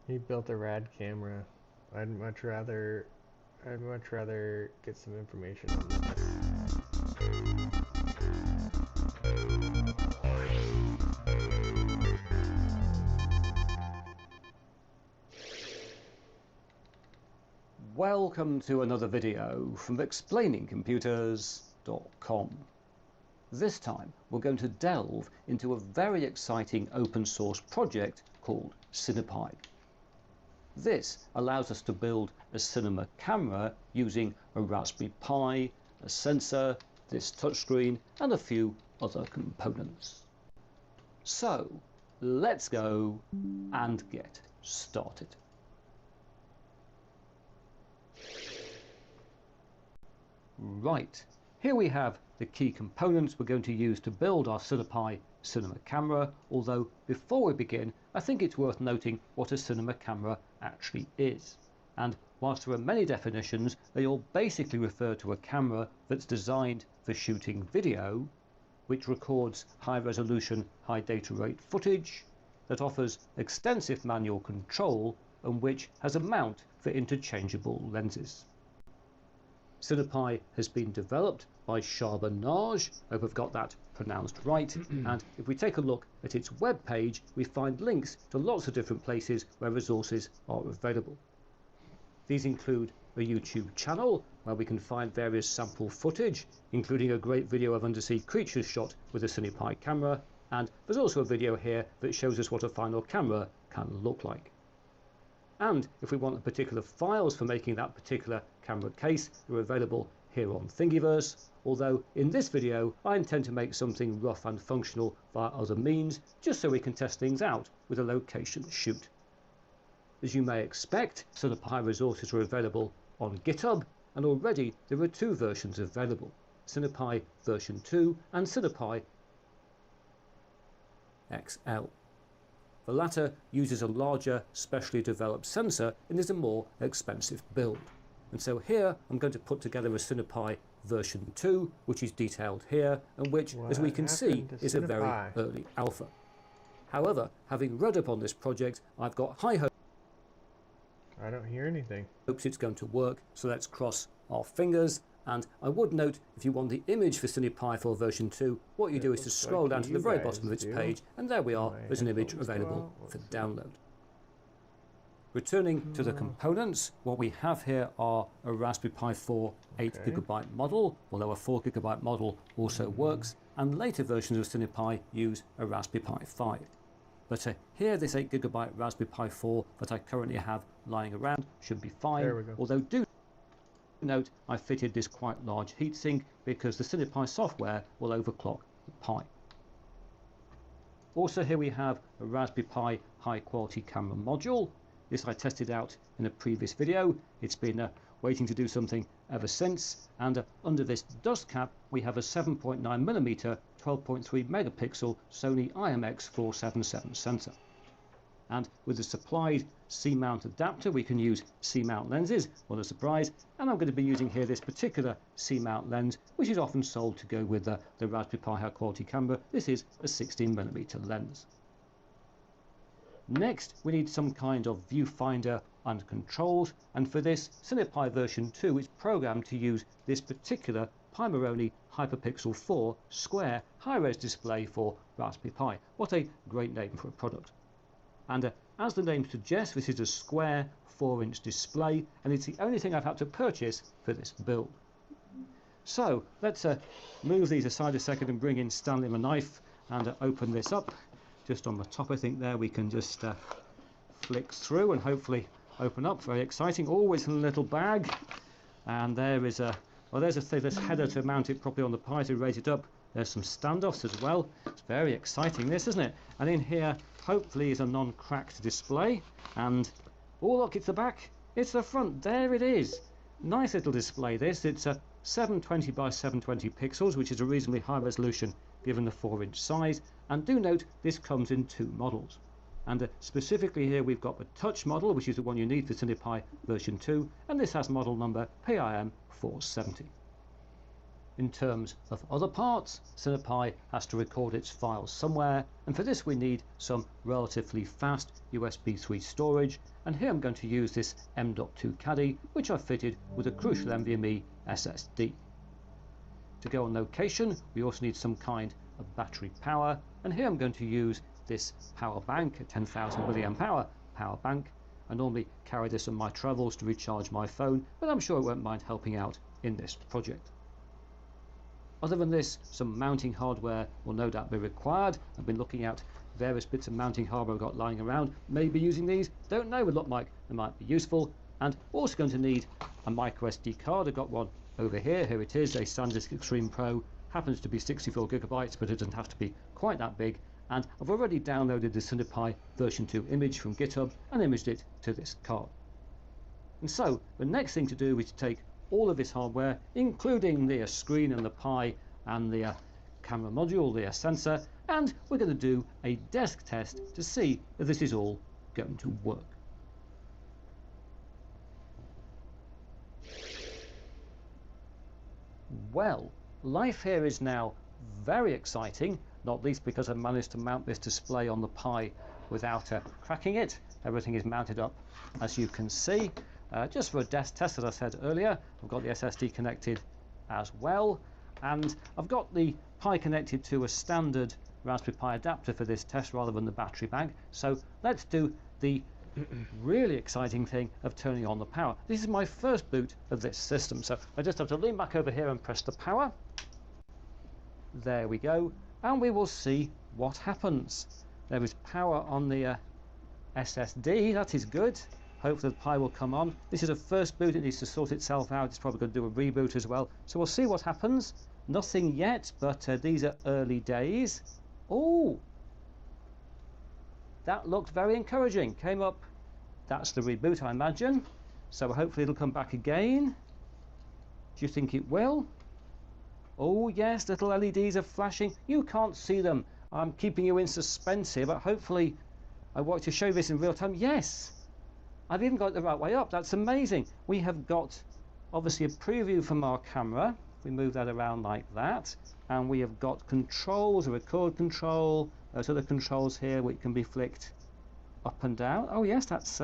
He built a rad camera. I'd much rather get some information on this. Welcome to another video from explainingcomputers.com. This time we're going to delve into a very exciting open source project called CinePi. This allows us to build a cinema camera using a Raspberry Pi, a sensor, this touchscreen, and a few other components. So let's go and get started. Right, here we have the key components we're going to use to build our Cinepi cinema camera, although before we begin I think it's worth noting what a cinema camera actually is. And whilst there are many definitions, they all basically refer to a camera that's designed for shooting video, which records high resolution, high data rate footage, that offers extensive manual control, and which has a mount for interchangeable lenses. Cinepi has been developed by Charbonnage, I hope I've got that pronounced right, and if we take a look at its web page, we find links to lots of different places where resources are available. These include a YouTube channel where we can find various sample footage, including a great video of undersea creatures shot with a Cinepi camera, and there's also a video here that shows us what a final camera can look like. And if we want the particular files for making that particular camera case, they're available here on Thingiverse, although in this video I intend to make something rough and functional via other means, just so we can test things out with a location shoot. As you may expect, Cinepi resources are available on GitHub, and already there are two versions available, Cinepi version 2 and Cinepi XL. The latter uses a larger, specially developed sensor and is a more expensive build. And so here I'm going to put together a Cinepi version 2, which is detailed here, and which, as we can see, is a very early alpha. However, having read up on this project, I've got high hopes. I don't hear anything. Hopes it's going to work, so let's cross our fingers. And I would note, if you want the image for Cinepi for version 2, what you do is to scroll down to the very bottom of its page, and there we are, there's an image available for download. Returning to the components, what we have here are a Raspberry Pi 4 8GB model, although a 4GB model also works, and later versions of Cinepi use a Raspberry Pi 5. But here, this 8GB Raspberry Pi 4 that I currently have lying around should be fine, although do note I fitted this quite large heatsink because the Cinepi software will overclock the Pi. Also here we have a Raspberry Pi high quality camera module. This I tested out in a previous video. It's been waiting to do something ever since, and under this dust cap we have a 7.9mm 12.3 megapixel Sony IMX477 sensor. And with the supplied C-mount adapter we can use C-mount lenses, what a surprise, and I'm going to be using here this particular C-mount lens, which is often sold to go with the Raspberry Pi high quality camera. This is a 16mm lens. Next we need some kind of viewfinder and controls, and for this Cinepi version 2 is programmed to use this particular Pimeroni Hyperpixel 4 square high-res display for Raspberry Pi. What a great name for a product. And as the name suggests, this is a square 4-inch display, and it's the only thing I've had to purchase for this build. So let's move these aside a second and bring in Stanley my knife and open this up. Just on the top, I think there we can just flick through and hopefully open up. Very exciting. Always in a little bag. And there is there's this header to mount it properly on the Pi to raise it up. There's some standoffs as well. It's very exciting this, isn't it? And in here hopefully is a non-cracked display, and oh look, it's the back, it's the front, there it is. Nice little display this. It's a 720 by 720 pixels, which is a reasonably high resolution given the 4-inch size, and do note this comes in two models. And specifically here we've got the touch model, which is the one you need for Cinepi version 2, and this has model number PIM 470. In terms of other parts, Cinepi has to record its files somewhere, and for this we need some relatively fast USB 3 storage, and here I'm going to use this M.2 caddy, which I've fitted with a Crucial NVMe SSD. To go on location, we also need some kind of battery power, and here I'm going to use this power bank, a 10,000 mAh power bank. I normally carry this on my travels to recharge my phone, but I'm sure it won't mind helping out in this project. Other than this, some mounting hardware will no doubt be required. I've been looking at various bits of mounting hardware I've got lying around, maybe using these, don't know, but look like they might be useful. And also going to need a micro SD card. I've got one over here. Here it is, a SanDisk Extreme Pro. Happens to be 64 gigabytes, but it doesn't have to be quite that big. and I've already downloaded the CinePy version 2 image from GitHub and imaged it to this card. And so the next thing to do is to take all of this hardware, including the screen and the Pi and the camera module, the sensor, and we're going to do a desk test to see if this is all going to work. Well, life here is now very exciting, not least because I've managed to mount this display on the Pi without cracking it. Everything is mounted up, as you can see. Just for a desk test, as I said earlier, I've got the SSD connected as well, and I've got the Pi connected to a standard Raspberry Pi adapter for this test rather than the battery bank. So let's do the really exciting thing of turning on the power. This is my first boot of this system, so I just have to lean back over here and press the power. There we go, and we will see what happens. There is power on the SSD, that is good. Hopefully the Pi will come on. This is a first boot, it needs to sort itself out. It's probably going to do a reboot as well. So we'll see what happens. Nothing yet, but these are early days. Oh, that looked very encouraging. Came up, that's the reboot, I imagine. So hopefully it'll come back again. Do you think it will? Oh yes, little LEDs are flashing. You can't see them. I'm keeping you in suspense here, but hopefully I want to show this in real time. Yes, I've even got it the right way up. That's amazing. We have got obviously a preview from our camera. We move that around like that, and we have got controls, a record control, those other controls here which can be flicked up and down. Oh yes, that's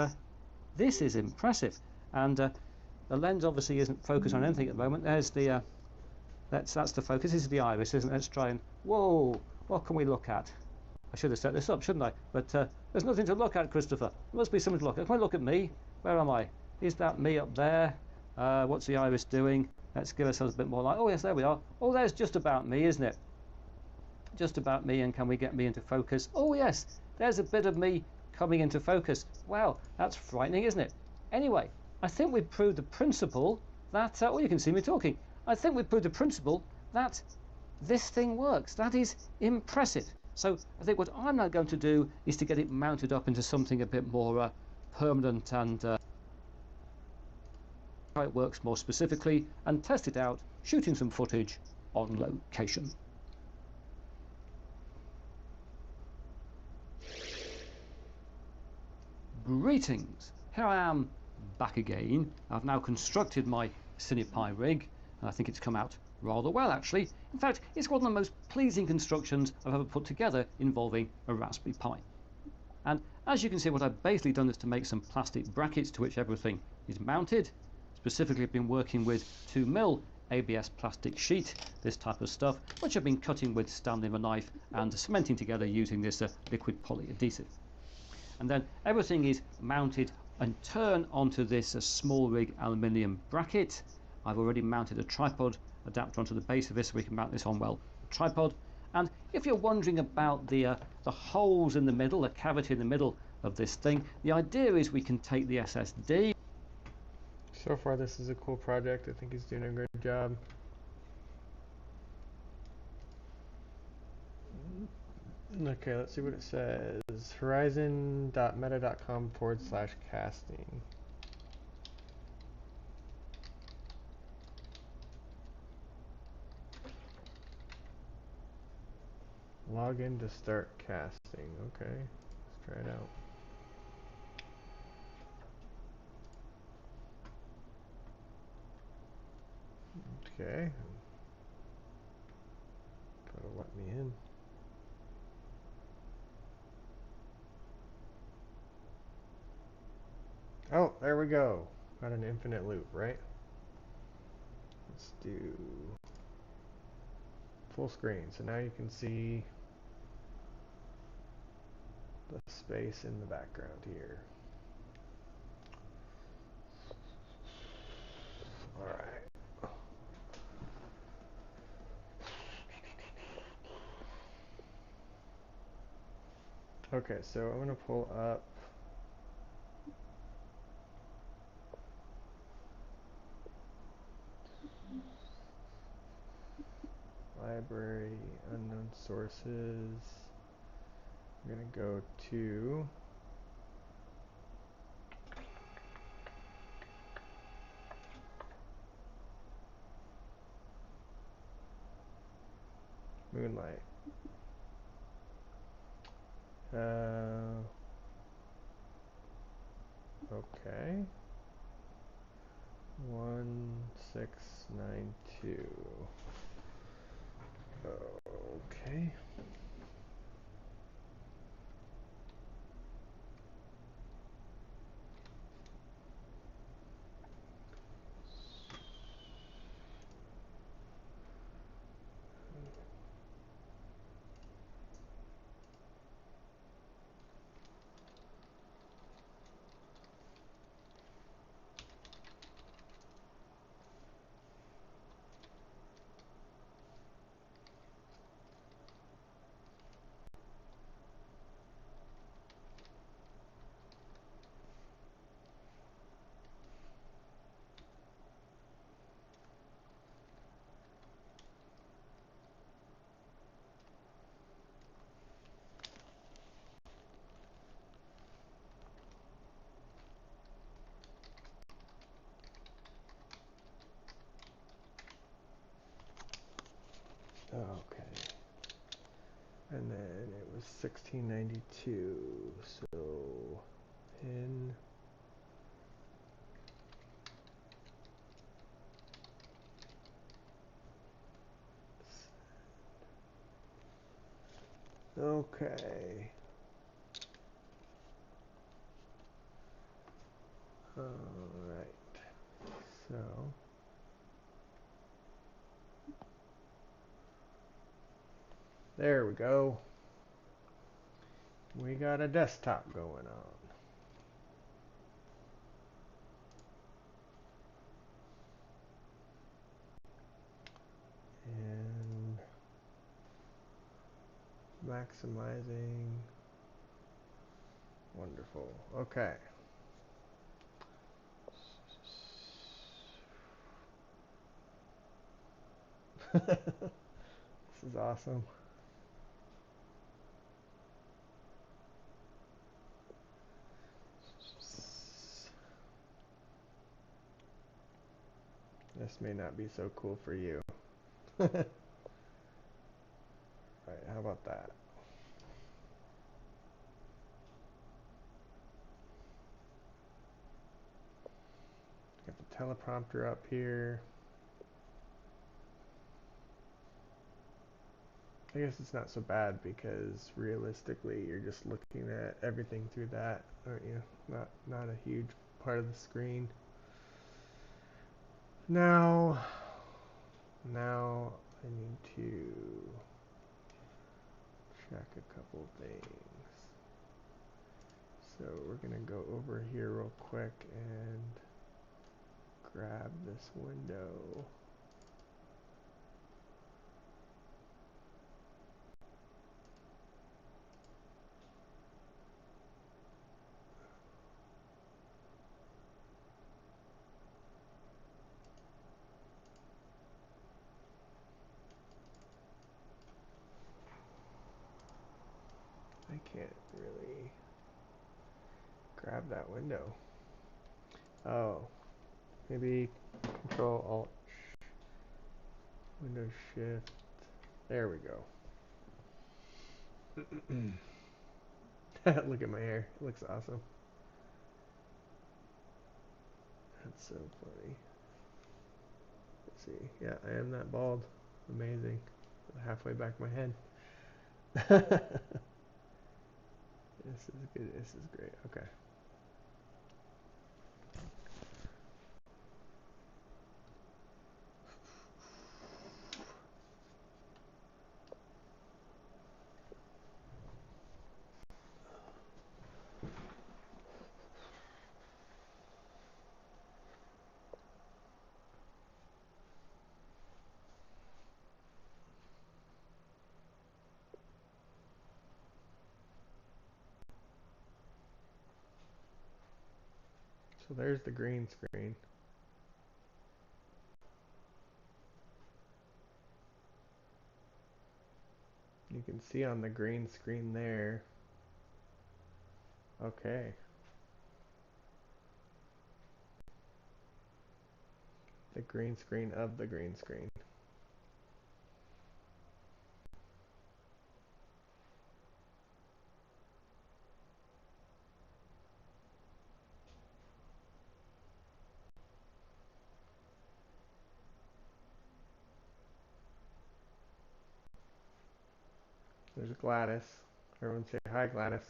this is impressive. And the lens obviously isn't focused on anything at the moment. There's the that's the focus. This is the iris, isn't it? Let's try and whoa, what can we look at? I should have set this up, shouldn't I? But there's nothing to look at, Christopher. There must be something to look at. Can I look at me? Where am I? Is that me up there? What's the iris doing? Let's give ourselves a bit more light. Oh yes, there we are. Oh, there's just about me, isn't it? Just about me, and can we get me into focus? Oh yes, there's a bit of me coming into focus. Wow, that's frightening, isn't it? Anyway, I think we've proved the principle that, oh, you can see me talking. I think we've proved the principle that this thing works. That is impressive. So I think what I'm now going to do is to get it mounted up into something a bit more permanent and how it works more specifically, and test it out, shooting some footage on location. Greetings! Here I am back again. I've now constructed my CinePy rig, and I think it's come out rather well actually. In fact, it's one of the most pleasing constructions I've ever put together involving a Raspberry Pi. And as you can see, what I've basically done is to make some plastic brackets to which everything is mounted. Specifically, I've been working with 2mm ABS plastic sheet, this type of stuff, which I've been cutting with Stanley with a knife and cementing together using this liquid poly adhesive. And then everything is mounted and turned onto this small rig aluminium bracket. I've already mounted a tripod adapter onto the base of this so we can mount this on well a tripod. And if you're wondering about the holes in the middle, the cavity in the middle of this thing, the idea is we can take the SSD. So far this is a cool project. I think he's doing a great job. Okay, let's see what it says. horizon.meta.com/casting. Log in to start casting. Okay, let's try it out. Okay. Gotta let me in. Oh, there we go. Got an infinite loop, right? Let's do full screen. So now you can see the space in the background here. Alright. Okay, so I'm gonna pull up library, unknown sources. We're gonna go to Moonlight. Okay. 1692. Okay. Okay. And then it was 1692. So pin. Okay. All right. So there we go. We got a desktop going on. And maximizing. Wonderful. Okay. This is awesome. This may not be so cool for you. Alright, how about that? Got the teleprompter up here. I guess it's not so bad because realistically you're just looking at everything through that, aren't you? Not a huge part of the screen. Now I need to check a couple things. So we're gonna go over here real quick and grab this window. I can't really grab that window. Oh, maybe Control Alt Windows Shift. There we go. Look at my hair. It looks awesome. That's so funny. Let's see. Yeah, I am that bald. Amazing. Halfway back my head. This is good. This is great. Okay. So there's the green screen. You can see on the green screen there Okay. The green screen of the green screen. There's Gladys. Everyone say hi, Gladys.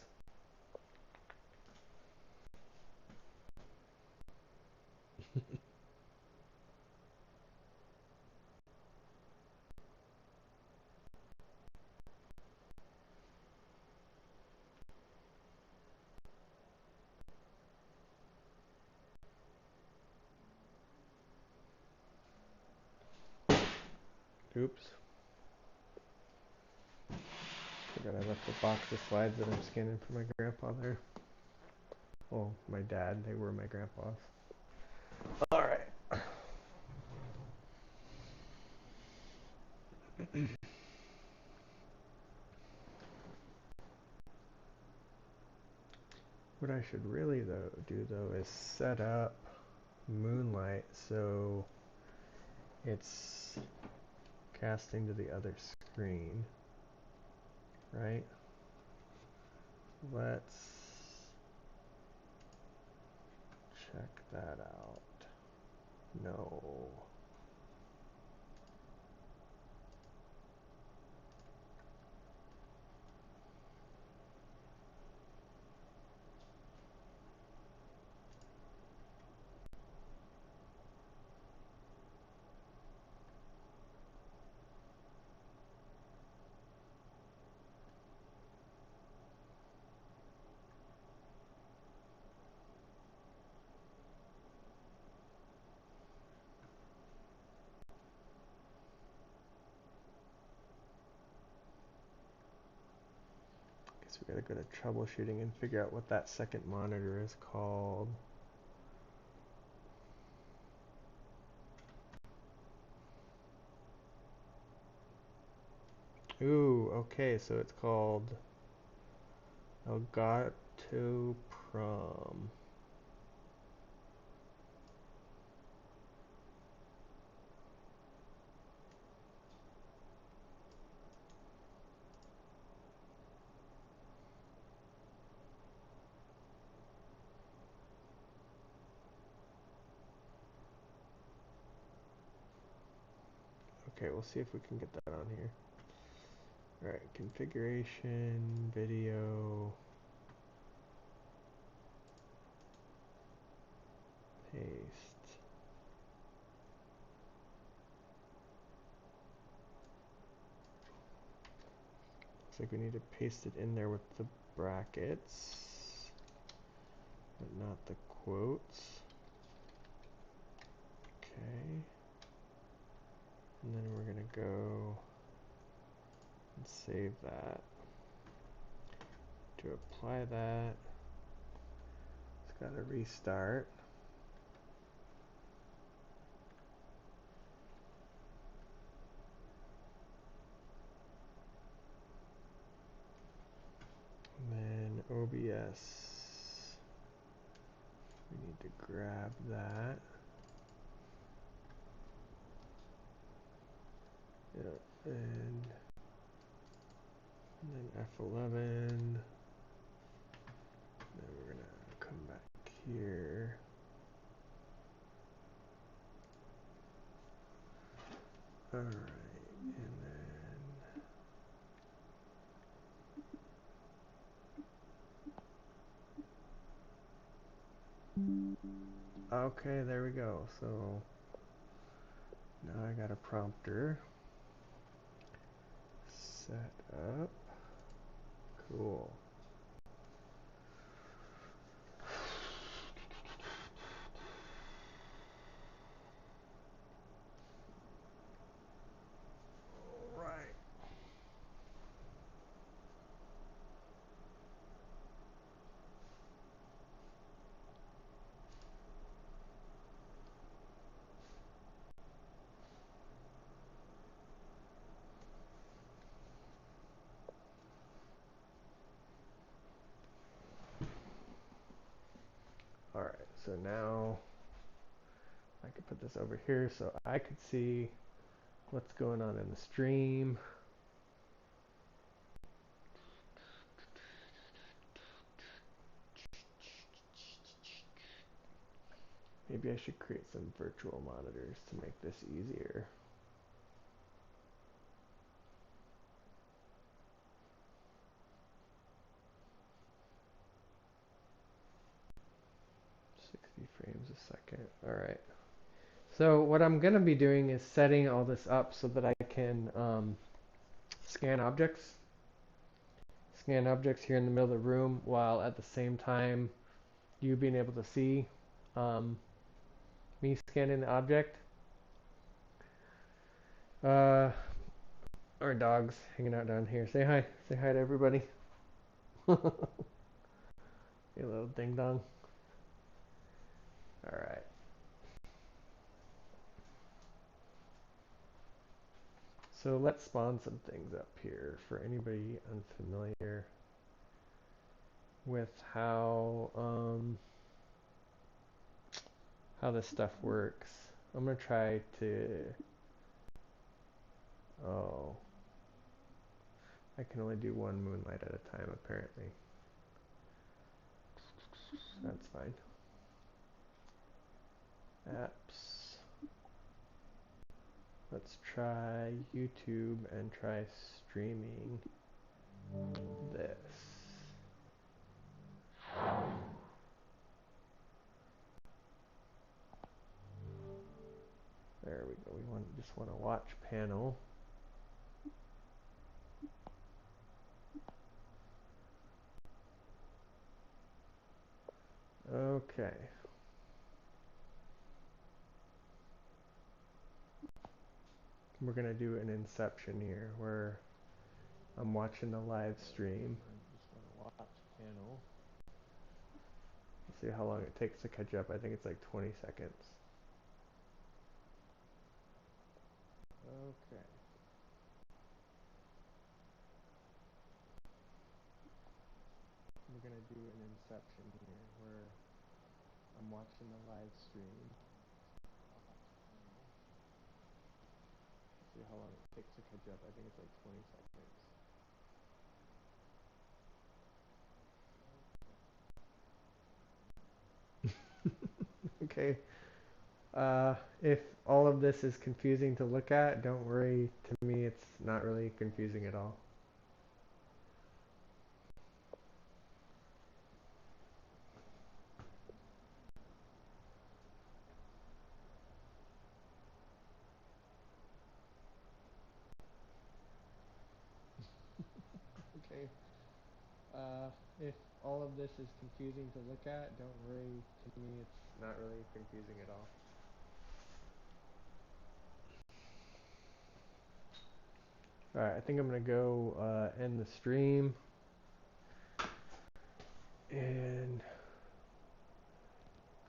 Oops. Forgot I left the box of slides that I'm scanning for my grandpa there. Well, my dad. They were my grandpa's. Alright. What I should really do is set up Moonlight so it's casting to the other screen, right? Let's check that out. No. Guess we gotta go to troubleshooting and figure out what that second monitor is called. Ooh, okay, so it's called Elgato Prom. Okay, we'll see if we can get that on here. Alright, configuration, video, paste. Looks like we need to paste it in there with the brackets, but not the quotes. Okay. And then we're gonna go and save that. To apply that, it's gotta restart. And then OBS, we need to grab that. Yep, and then F11. Then we're gonna come back here. Alright, and then okay, there we go. So now I got a prompter set up. Cool. Alright. So now I could put this over here so I could see what's going on in the stream. Maybe I should create some virtual monitors to make this easier. Frames a second. All right. So what I'm going to be doing is setting all this up so that I can scan objects. Scan objects here in the middle of the room while at the same time you being able to see me scanning the object. Our dog's hanging out down here. Say hi. Say hi to everybody. You little ding dong. All right. So let's spawn some things up here for anybody unfamiliar with how this stuff works. I'm gonna try to. Oh, I can only do one moonlight at a time apparently. That's fine. Apps. Let's try YouTube and try streaming this. There we go. We just want to watch panel. Okay. We're going to do an inception here where I'm watching the live stream. I just want to watch panel. Let's see how long it takes to catch up. I think it's like 20 seconds. Okay. We're going to do an inception here where I'm watching the live stream. See how long it takes to catch up. I think it's like 20 seconds. Okay. If all of this is confusing to look at, don't worry. To me, it's not really confusing at all. Okay. If all of this is confusing to look at, don't worry. To me, it's not really confusing at all. Alright, I think I'm going to go end the stream. And